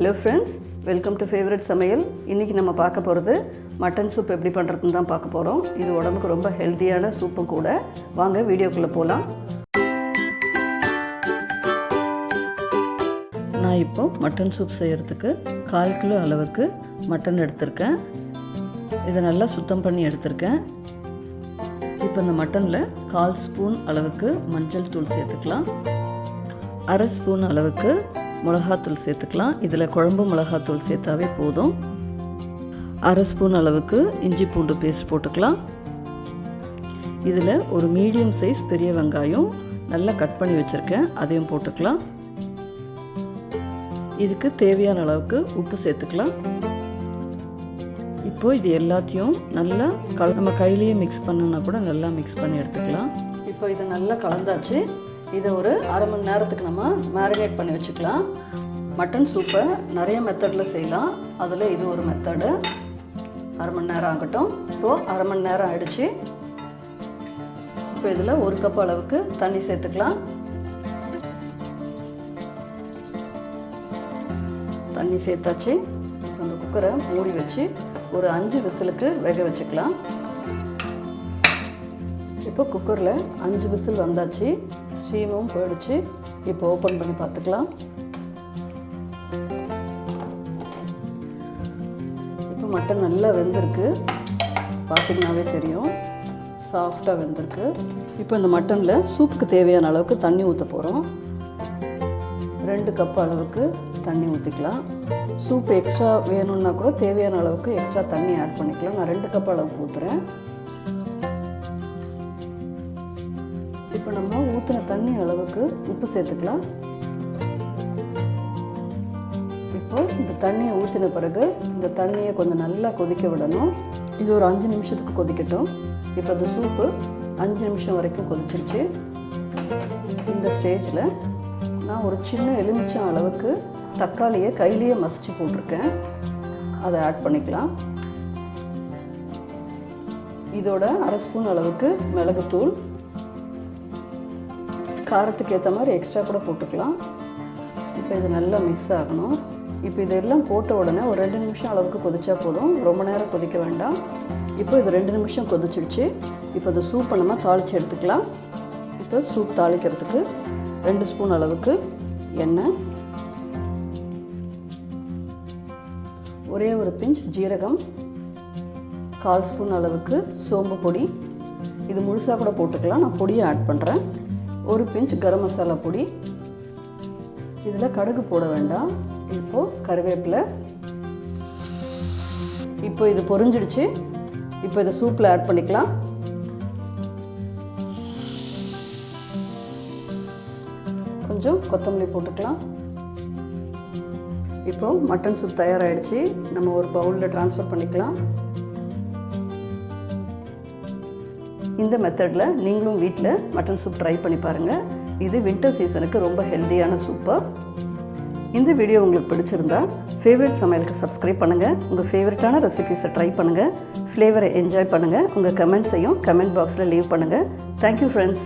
Hello friends, welcome to favorite Samayal. இன்னைக்கு நம்ம பார்க்க போறது மட்டன் சூப் எப்படி பண்றதுன்னு தான் பார்க்க போறோம். இது உடம்புக்கு ரொம்ப ஹெல்தியான சூப்பும் கூட. வாங்க வீடியோக்குள்ள போலாம். நான் இப்போ மட்டன் சூப் செய்யறதுக்கு 1/4 கிலோ அளவுக்கு மட்டன் எடுத்துர்க்கேன். இத நல்லா சுத்தம் பண்ணி எடுத்துர்க்கேன். இப்போ இந்த மட்டன்ல 1/4 ஸ்பூன் அளவுக்கு மஞ்சள் தூள் சேர்த்துக்கலாம். 1/2 ஸ்பூன் அளவுக்கு மிளகாத்தூள் சேர்த்துக்கலாம். இதில் குழம்பு மிளகாத்தூள் சேர்த்தாவே போதும். 1/2 ஸ்பூன் அளவுக்கு இஞ்சி பூண்டு பேஸ்ட் போட்டுக்கலாம். இதில் ஒரு மீடியம் சைஸ் பெரிய வெங்காயம் நல்லா கட் பண்ணி வச்சுருக்கேன், அதையும் போட்டுக்கலாம். இதுக்கு தேவையான அளவுக்கு உப்பு சேர்த்துக்கலாம். இப்போ இது எல்லாத்தையும் நல்லா நம்ம கையிலேயே மிக்ஸ் பண்ணனா கூட நல்லா மிக்ஸ் பண்ணி எடுத்துக்கலாம். இப்போ இதை நல்லா கலந்தாச்சு. இதை ஒரு 1/2 மணி நேரத்துக்கு நம்ம மேரினேட் பண்ணி வச்சுக்கலாம். மட்டன் சூப்பை நிறைய மெத்தடில் செய்யலாம், அதில் இது ஒரு மெத்தடு. 1/2 மணி நேரம் ஆகட்டும். இப்போது 1/2 மணி நேரம் ஆகிடுச்சு. இப்போ இதில் 1 கப் அளவுக்கு தண்ணி சேர்த்துக்கலாம். தண்ணி சேர்த்தாச்சு. அந்த குக்கரை மூடி வச்சு ஒரு 5 விசிலுக்கு வேக வச்சுக்கலாம். இப்போ குக்கரில் 5 விசில் வந்தாச்சு, ஸ்டீமும் போயிடுச்சு. இப்போ ஓப்பன் பண்ணி பார்த்துக்கலாம். இப்போ மட்டன் நல்லா வெந்திருக்கு, பார்த்திங்கனாவே தெரியும், சாஃப்டாக வெந்திருக்கு. இப்போ இந்த மட்டனில் சூப்புக்கு தேவையான அளவுக்கு தண்ணி ஊற்ற போகிறோம். 2 கப் அளவுக்கு தண்ணி ஊற்றிக்கலாம். சூப் எக்ஸ்ட்ரா வேணும்னா கூட தேவையான அளவுக்கு எக்ஸ்ட்ரா தண்ணி ஆட் பண்ணிக்கலாம். நான் 2 கப் அளவுக்கு ஊற்றுறேன். இப்போ நம்ம ஊற்றின தண்ணி அளவுக்கு உப்பு சேர்த்துக்கலாம். இப்போ இந்த தண்ணியை ஊற்றின பிறகு இந்த தண்ணியை கொஞ்சம் நல்லா கொதிக்க விடணும். இது ஒரு 5 நிமிஷத்துக்கு கொதிக்கட்டும். இப்போ இந்த சூப்பு 5 நிமிஷம் வரைக்கும் கொதிச்சிருச்சு. இந்த ஸ்டேஜில் நான் ஒரு சின்ன எலுமிச்சம் அளவுக்கு தக்காளியை கையிலேயே மசிச்சு போட்டிருக்கேன், அதை ஆட் பண்ணிக்கலாம். இதோட 1/2 ஸ்பூன் அளவுக்கு மிளகுத்தூள், காரத்துக்கு ஏற்ற மாதிரி எக்ஸ்ட்ரா கூட போட்டுக்கலாம். இப்போ இது நல்லா மிக்ஸ் ஆகணும். இப்போ இதெல்லாம் போட்ட உடனே ஒரு 2 நிமிஷம் அளவுக்கு கொதிச்சா போதும், ரொம்ப நேரம் கொதிக்க வேண்டாம். இப்போ இது 2 நிமிஷம் கொதிச்சிடுச்சு. இப்போ இந்த சூப்பை நம்ம தாளித்து எடுத்துக்கலாம். இப்போ சூப் தாளிக்கிறதுக்கு 2 ஸ்பூன் அளவுக்கு எண்ணெய், ஒரே ஒரு பிஞ்ச் ஜீரகம், 1/4 ஸ்பூன் அளவுக்கு சோம்பு பொடி, இது முழுசாக கூட போட்டுக்கலாம், நான் பொடியை ஆட் பண்ணுறேன். ஒரு பிஞ்ச் கரம் மசாலா பொடி. இதில் கடுகு போட வேண்டாம். இப்போது கருவேப்பிலை. இப்போ இது பொரிஞ்சிடுச்சு. இப்போ இதை சூப்பில் ஆட் பண்ணிக்கலாம். கொஞ்சம் கொத்தமல்லி போட்டுக்கலாம். இப்போது மட்டன் சூப் தயாராகிடுச்சு. நம்ம ஒரு பவுலில் ட்ரான்ஸ்ஃபர் பண்ணிக்கலாம். இந்த மெத்தடில் நீங்களும் வீட்டில் மட்டன் சூப் ட்ரை பண்ணி பாருங்கள். இது வின்டர் சீசனுக்கு ரொம்ப ஹெல்த்தியான சூப்பு. இந்த வீடியோ உங்களுக்கு பிடிச்சிருந்தா ஃபேவரட் சமையலுக்கு சப்ஸ்கிரைப் பண்ணுங்கள். உங்கள் ஃபேவரட்டான ரெசிபீஸை ட்ரை பண்ணுங்கள், ஃப்ளேவரை என்ஜாய் பண்ணுங்கள். உங்கள் கமெண்ட்ஸையும் கமெண்ட் பாக்ஸில் லீவ் பண்ணுங்கள். Thank you friends.